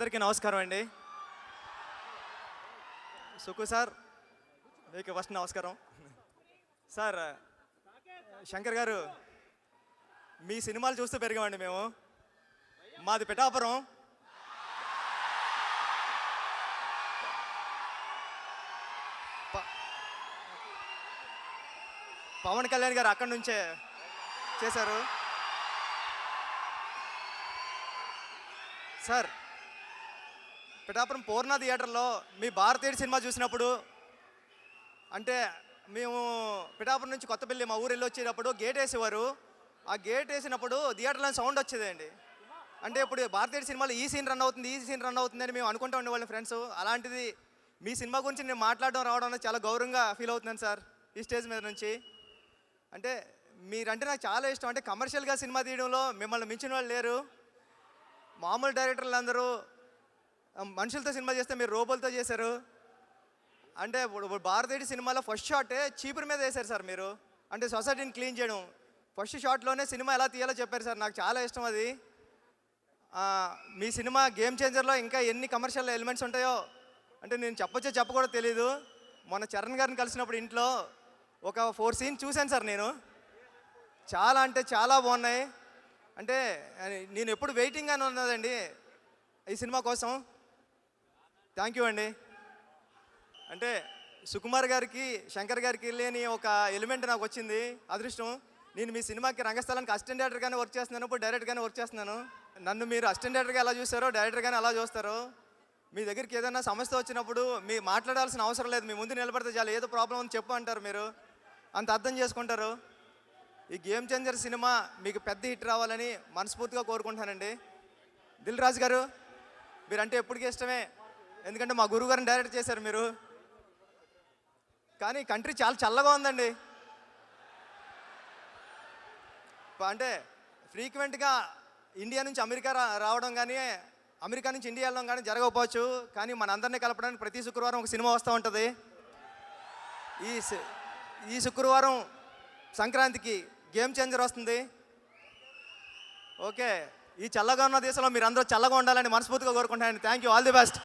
అందరికీ నమస్కారం అండి. సుకు సార్ మీకు ఫస్ట్ నమస్కారం. సార్ శంకర్ గారు, మీ సినిమాలు చూస్తూ పెరిగామండి మేము. మాది పిఠాపురం. పవన్ కళ్యాణ్ గారు అక్కడి నుంచే చేశారు. సార్ పిఠాపురం పూర్ణ థియేటర్లో మీ భారతీయుడు సినిమా చూసినప్పుడు, అంటే మేము పిఠాపురం నుంచి కొత్తపల్లి మా ఊరు వెళ్ళి వచ్చేటప్పుడు గేట్ వేసేవారు. ఆ గేట్ వేసినప్పుడు థియేటర్లో సౌండ్ వచ్చేదండి. అంటే ఇప్పుడు భారతీయుడు సినిమాలో ఈ సీన్ రన్ అవుతుంది, ఈ సీన్ రన్ అవుతుంది అని మేము అనుకుంటూ ఉండేవాళ్ళం ఫ్రెండ్స్. అలాంటిది మీ సినిమా గురించి నేను మాట్లాడడం రావడం అనేది చాలా గౌరవంగా ఫీల్ అవుతున్నాను సార్ ఈ స్టేజ్ మీద నుంచి. అంటే మీరంటే నాకు చాలా ఇష్టం. అంటే కమర్షియల్గా సినిమా తీయడంలో మిమ్మల్ని మించిన వాళ్ళు లేరు. మామూలు డైరెక్టర్లు అందరూ మనుషులతో సినిమా చేస్తే మీరు రోబోలతో చేశారు. అంటే ఇప్పుడు భారతీయుడి సినిమాలో ఫస్ట్ షాటే చీపురు మీద వేశారు సార్ మీరు. అంటే సొసైటీని క్లీన్ చేయడం ఫస్ట్ షాట్లోనే సినిమా ఎలా తీయాలో చెప్పారు సార్. నాకు చాలా ఇష్టం అది. మీ సినిమా గేమ్ చేంజర్లో ఇంకా ఎన్ని కమర్షియల్ ఎలిమెంట్స్ ఉంటాయో అంటే నేను చెప్పొచ్చో చెప్పకూడదో తెలీదు. మొన్న చరణ్ గారిని కలిసినప్పుడు ఇంట్లో ఒక 4 సీన్ చూశాను సార్ నేను. చాలా అంటే చాలా బాగున్నాయి. అంటే నేను ఎప్పుడు వెయిటింగ్గానే ఉన్నదండి ఈ సినిమా కోసం. థ్యాంక్ యూ అండి. అంటే సుకుమార్ గారికి శంకర్ గారికి లేని ఒక ఎలిమెంట్ నాకు వచ్చింది, అదృష్టం. నేను మీ సినిమాకి రంగస్థలానికి అసిస్టెంట్ డైరెక్టర్గానే వర్క్ చేస్తున్నాను, ఇప్పుడు డైరెక్టర్గానే వర్క్ చేస్తున్నాను. నన్ను మీరు అసిస్టెంట్ డైరెక్టర్గా ఎలా చూస్తారో డైరెక్టర్గానే అలా చూస్తారు. మీ దగ్గరికి ఏదైనా సమస్య వచ్చినప్పుడు మీ మాట్లాడాల్సిన అవసరం లేదు, మీ ముందు నిలబడితే చాలు. ఏదో ప్రాబ్లం అని చెప్పు అంటారు, మీరు అంత అర్థం చేసుకుంటారు. ఈ గేమ్ చేంజర్ సినిమా మీకు పెద్ద హిట్ రావాలని మనస్ఫూర్తిగా కోరుకుంటానండి. దిల్ రాజు గారు, మీరంటే ఎప్పటికీ ఇష్టమే, ఎందుకంటే మా గురువు గారిని డైరెక్ట్ చేశారు మీరు. కానీ కంట్రీ చాలా చల్లగా ఉందండి. అంటే ఫ్రీక్వెంట్గా ఇండియా నుంచి అమెరికా రావడం కానీ అమెరికా నుంచి ఇండియా వెళ్ళడం కానీ జరగకపోవచ్చు, కానీ మనందరినీ కలపడానికి ప్రతి శుక్రవారం ఒక సినిమా వస్తూ ఉంటుంది. ఈ శుక్రవారం సంక్రాంతికి గేమ్ చేంజర్ వస్తుంది. ఓకే, ఈ చల్లగా ఉన్న దేశంలో మీరు అందరూ చల్లగా ఉండాలని మనస్ఫూర్తిగా కోరుకుంటాను. Thank you, all the best.